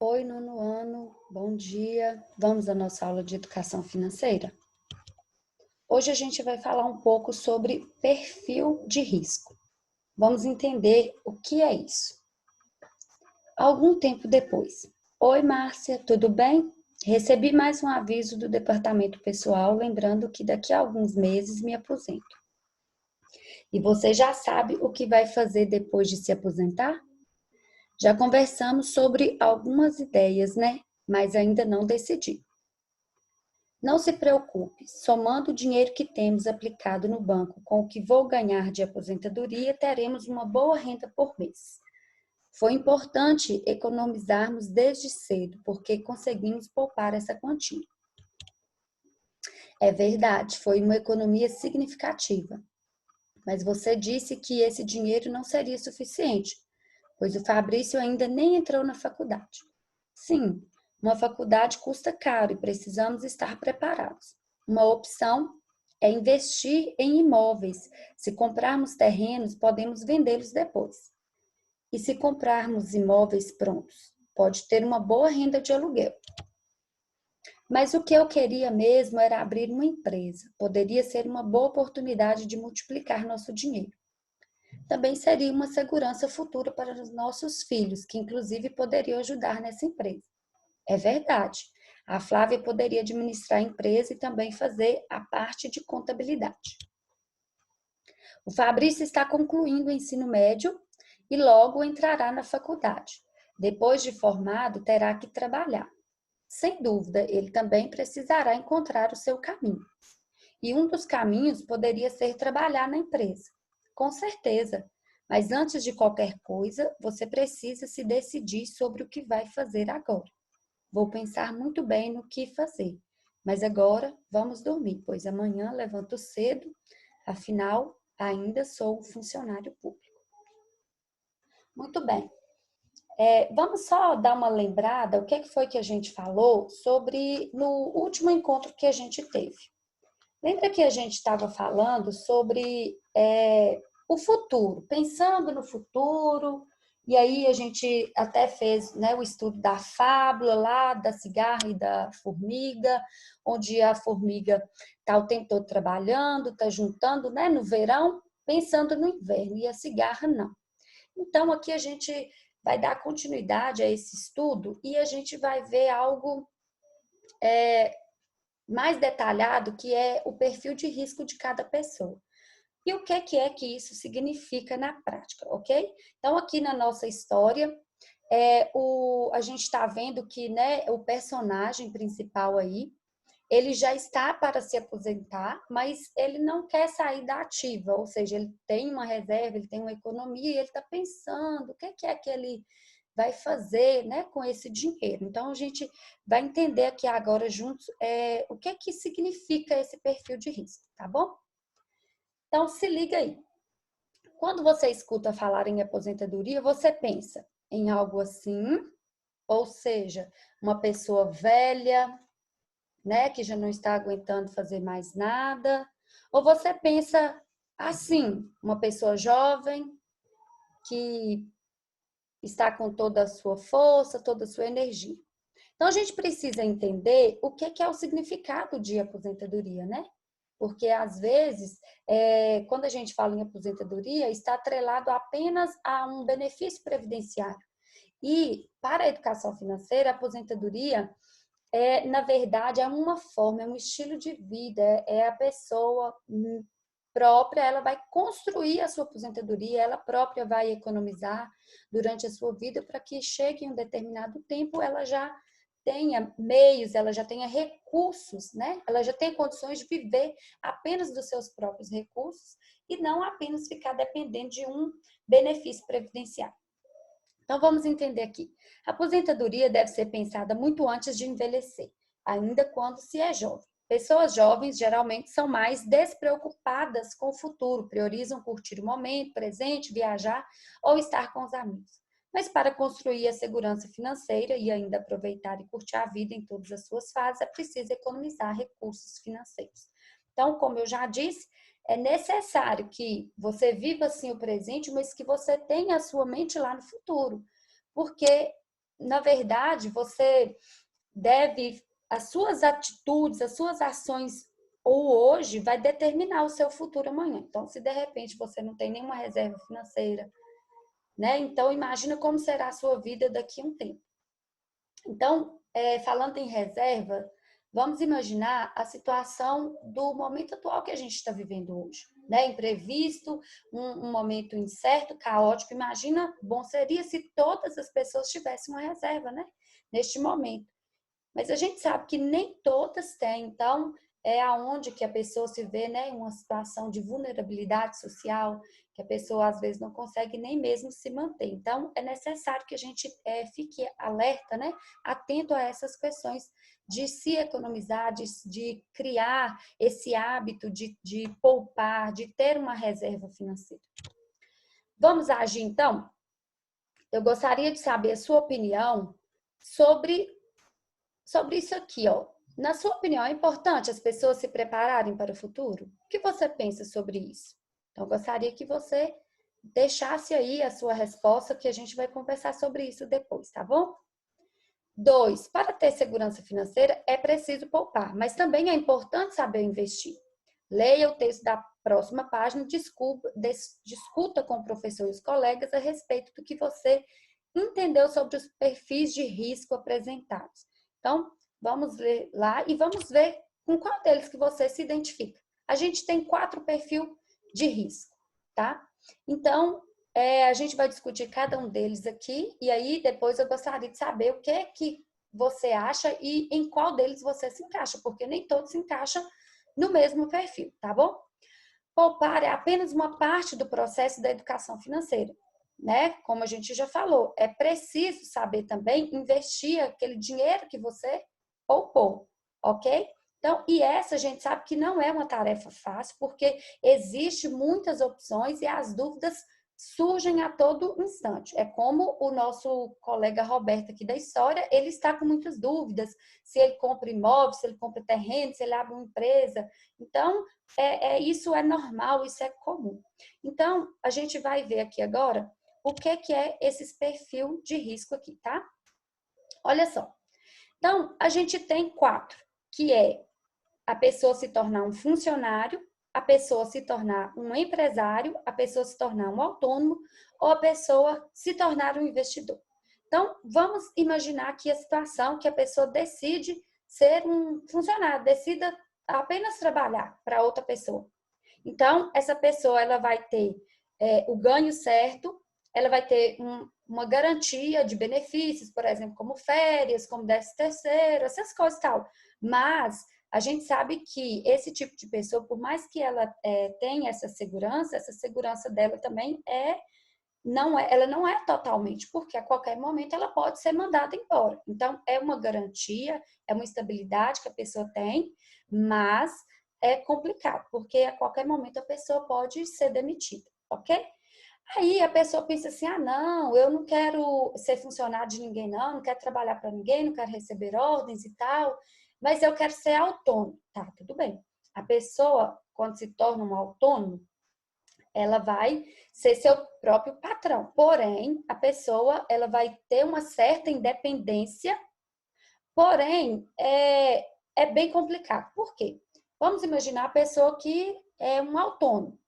Oi, nono ano, bom dia. Vamos à nossa aula de educação financeira? Hoje a gente vai falar um pouco sobre perfil de risco. Vamos entender o que é isso. Algum tempo depois. Oi, Márcia, tudo bem? Recebi mais um aviso do departamento pessoal, lembrando que daqui a alguns meses me aposento. E você já sabe o que vai fazer depois de se aposentar? Já conversamos sobre algumas ideias, né? Mas ainda não decidi. Não se preocupe, somando o dinheiro que temos aplicado no banco com o que vou ganhar de aposentadoria, teremos uma boa renda por mês. Foi importante economizarmos desde cedo, porque conseguimos poupar essa quantia. É verdade, foi uma economia significativa. Mas você disse que esse dinheiro não seria suficiente, pois o Fabrício ainda nem entrou na faculdade. Sim, uma faculdade custa caro e precisamos estar preparados. Uma opção é investir em imóveis. Se comprarmos terrenos, podemos vendê-los depois. E se comprarmos imóveis prontos, pode ter uma boa renda de aluguel. Mas o que eu queria mesmo era abrir uma empresa. Poderia ser uma boa oportunidade de multiplicar nosso dinheiro. Também seria uma segurança futura para os nossos filhos, que inclusive poderiam ajudar nessa empresa. É verdade. A Flávia poderia administrar a empresa e também fazer a parte de contabilidade. O Fabrício está concluindo o ensino médio e logo entrará na faculdade. Depois de formado, terá que trabalhar. Sem dúvida, ele também precisará encontrar o seu caminho. E um dos caminhos poderia ser trabalhar na empresa. Com certeza. Mas antes de qualquer coisa, você precisa se decidir sobre o que vai fazer agora. Vou pensar muito bem no que fazer. Mas agora vamos dormir, pois amanhã levanto cedo, afinal, ainda sou funcionário público. Muito bem. Vamos só dar uma lembrada, o que foi que a gente falou sobre no último encontro que a gente teve. Lembra que a gente estava falando sobre o futuro, pensando no futuro, e aí a gente até fez, né, o estudo da fábula lá, da cigarra e da formiga, onde a formiga está o tempo todo trabalhando, está juntando, né, no verão, pensando no inverno, e a cigarra não. Então, aqui a gente vai dar continuidade a esse estudo e a gente vai ver algo mais detalhado, que é o perfil de risco de cada pessoa. E o que é que isso significa na prática, ok? Então, aqui na nossa história, a gente está vendo que, né, o personagem principal aí, ele já está para se aposentar, mas ele não quer sair da ativa, ou seja, ele tem uma reserva, ele tem uma economia, e ele está pensando o que é que ele vai fazer, né, com esse dinheiro. Então, a gente vai entender aqui agora juntos o que é que significa esse perfil de risco, tá bom? Então, se liga aí. Quando você escuta falar em aposentadoria, você pensa em algo assim, ou seja, uma pessoa velha, né, que já não está aguentando fazer mais nada, ou você pensa assim, uma pessoa jovem que está com toda a sua força, toda a sua energia. Então, a gente precisa entender o que é o significado de aposentadoria, né? Porque, às vezes, quando a gente fala em aposentadoria, está atrelado apenas a um benefício previdenciário. E, para a educação financeira, a aposentadoria na verdade, é uma forma, é um estilo de vida, é a pessoa própria, ela vai construir a sua aposentadoria, ela própria vai economizar durante a sua vida para que chegue em um determinado tempo, ela já tenha meios, ela já tenha recursos, né? Ela já tenha condições de viver apenas dos seus próprios recursos e não apenas ficar dependendo de um benefício previdenciário. Então, vamos entender aqui. A aposentadoria deve ser pensada muito antes de envelhecer, ainda quando se é jovem. Pessoas jovens geralmente são mais despreocupadas com o futuro, priorizam curtir o momento presente, viajar ou estar com os amigos. Mas para construir a segurança financeira e ainda aproveitar e curtir a vida em todas as suas fases, é preciso economizar recursos financeiros. Então, como eu já disse, é necessário que você viva assim o presente, mas que você tenha a sua mente lá no futuro. Porque na verdade, você deve, as suas atitudes, as suas ações ou hoje vai determinar o seu futuro amanhã. Então, se de repente você não tem nenhuma reserva financeira, né? Então, imagina como será a sua vida daqui a um tempo. Então, falando em reserva, vamos imaginar a situação do momento atual que a gente está vivendo hoje, né? Imprevisto, um momento incerto, caótico. Imagina, bom seria se todas as pessoas tivessem uma reserva, né? Neste momento. Mas a gente sabe que nem todas têm, então é aonde que a pessoa se vê, né, em uma situação de vulnerabilidade social, que a pessoa às vezes não consegue nem mesmo se manter. Então é necessário que a gente fique alerta, né, atento a essas questões de se economizar, de criar esse hábito de poupar, de ter uma reserva financeira. Vamos agir então? Eu gostaria de saber a sua opinião sobre isso aqui, ó. Na sua opinião, é importante as pessoas se prepararem para o futuro? O que você pensa sobre isso? Então, eu gostaria que você deixasse aí a sua resposta, que a gente vai conversar sobre isso depois, tá bom? 2. Para ter segurança financeira, é preciso poupar, mas também é importante saber investir. Leia o texto da próxima página, discuta com o professor e os colegas a respeito do que você entendeu sobre os perfis de risco apresentados. Então, vamos ler lá e vamos ver com qual deles que você se identifica. A gente tem 4 perfis de risco, tá? Então, a gente vai discutir cada um deles aqui e aí depois eu gostaria de saber o que é que você acha e em qual deles você se encaixa, porque nem todos se encaixam no mesmo perfil, tá bom? Poupar é apenas uma parte do processo da educação financeira, né? Como a gente já falou, é preciso saber também investir aquele dinheiro que você poupou, ok? Então, e essa a gente sabe que não é uma tarefa fácil, porque existe muitas opções e as dúvidas surgem a todo instante. É como o nosso colega Roberto aqui da história, ele está com muitas dúvidas, se ele compra imóvel, se ele compra terreno, se ele abre uma empresa. Então, isso é normal, isso é comum. Então, a gente vai ver aqui agora o que é esses perfil de risco aqui, tá? Olha só. Então, a gente tem 4, que é a pessoa se tornar um funcionário, a pessoa se tornar um empresário, a pessoa se tornar um autônomo ou a pessoa se tornar um investidor. Então, vamos imaginar aqui a situação que a pessoa decide ser um funcionário, decida apenas trabalhar para outra pessoa. Então, essa pessoa ela vai ter o ganho certo, ela vai ter uma garantia de benefícios, por exemplo, como férias, como 13º, essas coisas e tal. Mas a gente sabe que esse tipo de pessoa, por mais que ela tenha essa segurança dela também ela não é totalmente, porque a qualquer momento ela pode ser mandada embora. Então, é uma garantia, é uma estabilidade que a pessoa tem, mas é complicado, porque a qualquer momento a pessoa pode ser demitida, ok? Aí a pessoa pensa assim: ah, não, eu não quero ser funcionário de ninguém, não quero trabalhar para ninguém, não quero receber ordens e tal, mas eu quero ser autônomo. Tá, tudo bem. A pessoa, quando se torna um autônomo, ela vai ser seu próprio patrão. Porém, a pessoa ela vai ter uma certa independência, porém, é bem complicado. Por quê? Vamos imaginar a pessoa que é um autônomo.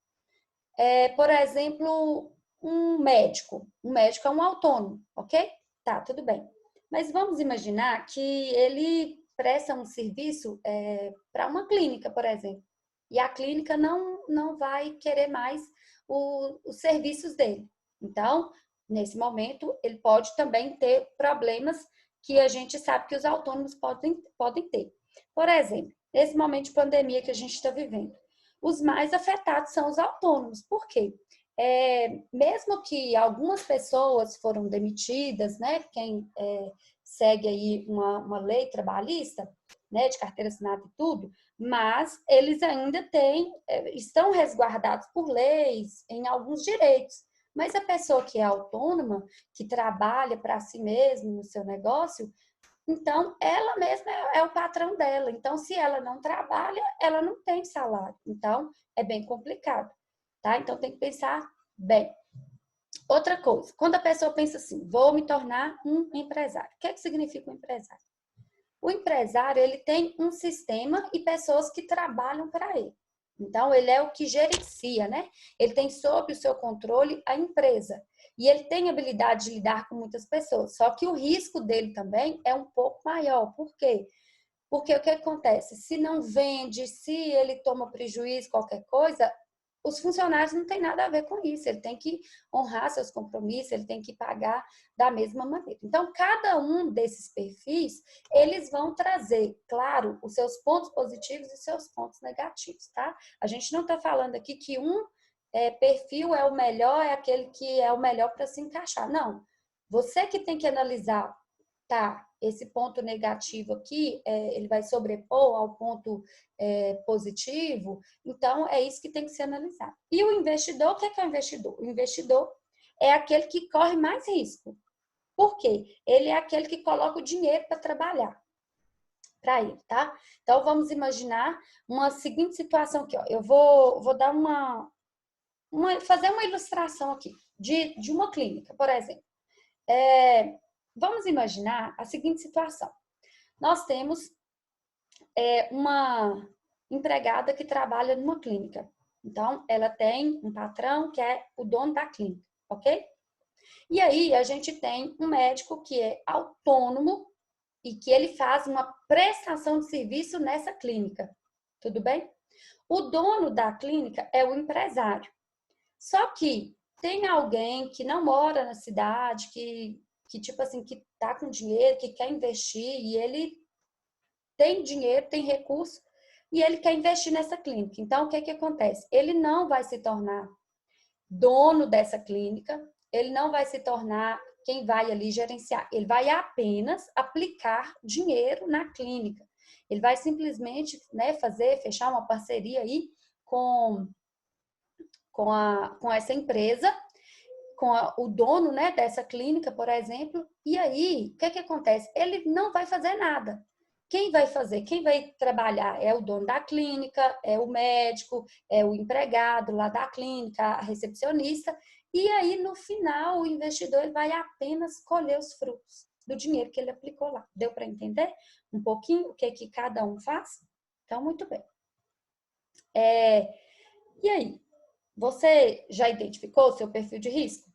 Por exemplo, um médico. Um médico é um autônomo, ok? Tá, tudo bem. Mas vamos imaginar que ele presta um serviço para uma clínica, por exemplo. E a clínica não vai querer mais os serviços dele. Então, nesse momento, ele pode também ter problemas que a gente sabe que os autônomos podem ter. Por exemplo, nesse momento de pandemia que a gente está vivendo, os mais afetados são os autônomos. Por quê? Mesmo que algumas pessoas foram demitidas, né? Quem segue aí uma lei trabalhista, né, de carteira assinada e tudo, mas eles ainda estão resguardados por leis em alguns direitos. Mas a pessoa que é autônoma, que trabalha para si mesma no seu negócio, então ela mesma é o patrão dela. Então, se ela não trabalha, ela não tem salário. Então, é bem complicado, tá? Então, tem que pensar bem. Outra coisa, quando a pessoa pensa assim, vou me tornar um empresário. O que é que significa um empresário? O empresário, ele tem um sistema e pessoas que trabalham para ele. Então, ele é o que gerencia, né? Ele tem sob o seu controle a empresa. E ele tem habilidade de lidar com muitas pessoas. Só que o risco dele também é um pouco maior. Por quê? Porque o que acontece? Se não vende, se ele toma prejuízo, qualquer coisa, os funcionários não têm nada a ver com isso. Ele tem que honrar seus compromissos, ele tem que pagar da mesma maneira. Então, cada um desses perfis, eles vão trazer, claro, os seus pontos positivos e seus pontos negativos, tá? A gente não está falando aqui que perfil é o melhor, é aquele que é o melhor para se encaixar. Não. Você que tem que analisar, tá, esse ponto negativo aqui, ele vai sobrepor ao ponto positivo, então é isso que tem que ser analisado. E o investidor, o que é o investidor? O investidor é aquele que corre mais risco. Por quê? Ele é aquele que coloca o dinheiro para trabalhar para ele, tá? Então vamos imaginar uma seguinte situação aqui, ó. Eu vou dar fazer uma ilustração aqui de uma clínica, por exemplo. Vamos imaginar a seguinte situação. Nós temos uma empregada que trabalha numa clínica. Então, ela tem um patrão que é o dono da clínica, ok? E aí, a gente tem um médico que é autônomo e que ele faz uma prestação de serviço nessa clínica. Tudo bem? O dono da clínica é o empresário. Só que tem alguém que não mora na cidade, que tipo assim, que tá com dinheiro, que quer investir e ele tem dinheiro, tem recurso e ele quer investir nessa clínica. Então, o que que acontece? Ele não vai se tornar dono dessa clínica, ele não vai se tornar quem vai ali gerenciar. Ele vai apenas aplicar dinheiro na clínica. Ele vai simplesmente, né, fechar uma parceria aí com essa empresa, o dono, né, dessa clínica, por exemplo, e aí, o que que acontece? Ele não vai fazer nada. Quem vai fazer? Quem vai trabalhar é o dono da clínica, é o médico, é o empregado lá da clínica, a recepcionista, e aí, no final, o investidor ele vai apenas colher os frutos do dinheiro que ele aplicou lá. Deu para entender um pouquinho o que que cada um faz? Então, muito bem. E aí? Você já identificou o seu perfil de risco?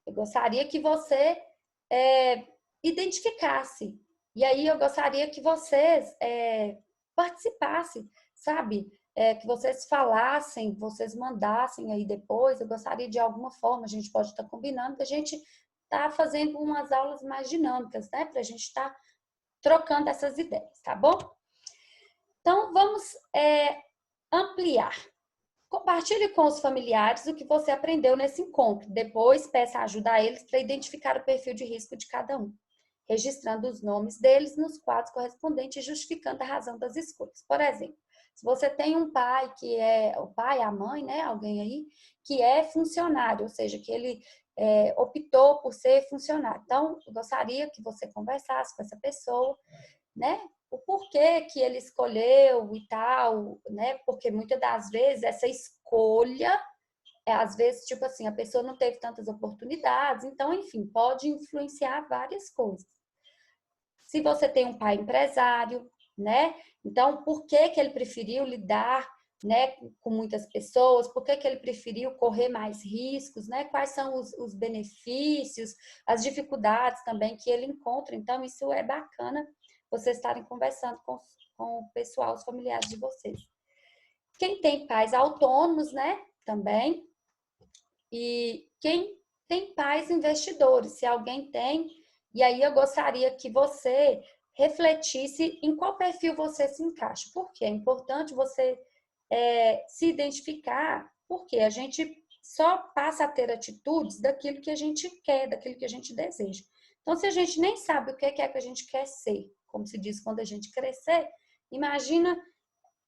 Eu gostaria que você identificasse. E aí eu gostaria que vocês participassem, sabe? Que vocês falassem, vocês mandassem aí depois. Eu gostaria de alguma forma, a gente pode estar combinando, que a gente está fazendo umas aulas mais dinâmicas, né? Para a gente estar trocando essas ideias, tá bom? Então, vamos ampliar. Compartilhe com os familiares o que você aprendeu nesse encontro. Depois, peça ajuda a eles para identificar o perfil de risco de cada um, registrando os nomes deles nos quadros correspondentes e justificando a razão das escolhas. Por exemplo, se você tem um pai que é o pai, a mãe, né, alguém aí, que é funcionário, ou seja, que ele optou por ser funcionário. Então, eu gostaria que você conversasse com essa pessoa, né? O porquê que ele escolheu e tal, né? Porque muitas das vezes essa escolha, às vezes, tipo assim, a pessoa não teve tantas oportunidades, então, enfim, pode influenciar várias coisas. Se você tem um pai empresário, né? Então, por que que ele preferiu lidar, né, com muitas pessoas? Por que que ele preferiu correr mais riscos, né? Quais são os benefícios, as dificuldades também que ele encontra? Então, isso é bacana vocês estarem conversando com o pessoal, os familiares de vocês. Quem tem pais autônomos, né, também, e quem tem pais investidores, se alguém tem, e aí eu gostaria que você refletisse em qual perfil você se encaixa. Porque é importante você se identificar, porque a gente só passa a ter atitudes daquilo que a gente quer, daquilo que a gente deseja. Então, se a gente nem sabe o que é que a gente quer ser, como se diz, quando a gente crescer, imagina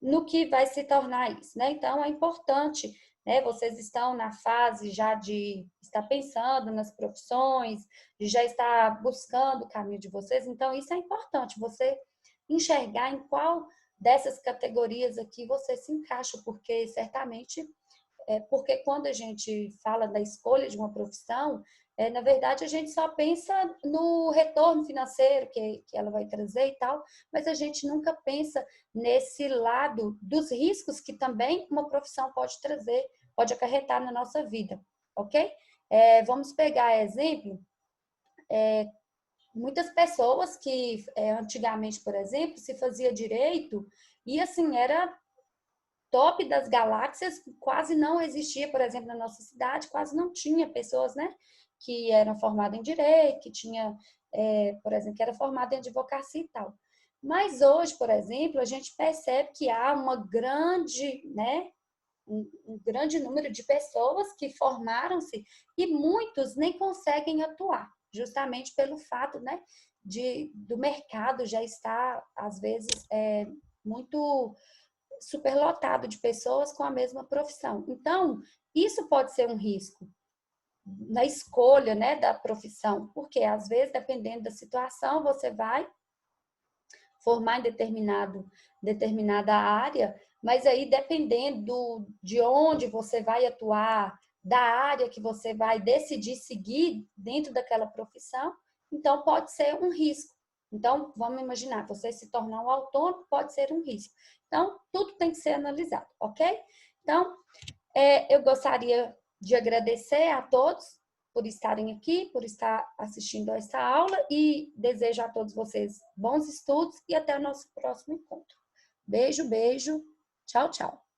no que vai se tornar isso, né? Então, é importante, né? Vocês estão na fase já de estar pensando nas profissões, de já estar buscando o caminho de vocês. Então, isso é importante, você enxergar em qual dessas categorias aqui você se encaixa, porque certamente porque quando a gente fala da escolha de uma profissão, na verdade, a gente só pensa no retorno financeiro que ela vai trazer e tal, mas a gente nunca pensa nesse lado dos riscos que também uma profissão pode trazer, pode acarretar na nossa vida, ok? Vamos pegar exemplo, muitas pessoas que antigamente, por exemplo, se fazia direito e assim, era top das galáxias, quase não existia, por exemplo, na nossa cidade, quase não tinha pessoas, né, que eram formadas em direito, que tinha, por exemplo, que era formada em advocacia e tal. Mas hoje, por exemplo, a gente percebe que há uma grande, né, um grande número de pessoas que formaram-se e muitos nem conseguem atuar, justamente pelo fato, né, do mercado já estar, às vezes, muito superlotado de pessoas com a mesma profissão. Então, isso pode ser um risco na escolha, né, da profissão, porque às vezes, dependendo da situação, você vai formar em determinada área, mas aí dependendo de onde você vai atuar, da área que você vai decidir seguir dentro daquela profissão, então pode ser um risco. Então, vamos imaginar, você se tornar um autônomo pode ser um risco. Então, tudo tem que ser analisado, ok? Então, eu gostaria de agradecer a todos por estarem aqui, por estar assistindo a essa aula e desejo a todos vocês bons estudos e até o nosso próximo encontro. Beijo, beijo. Tchau, tchau.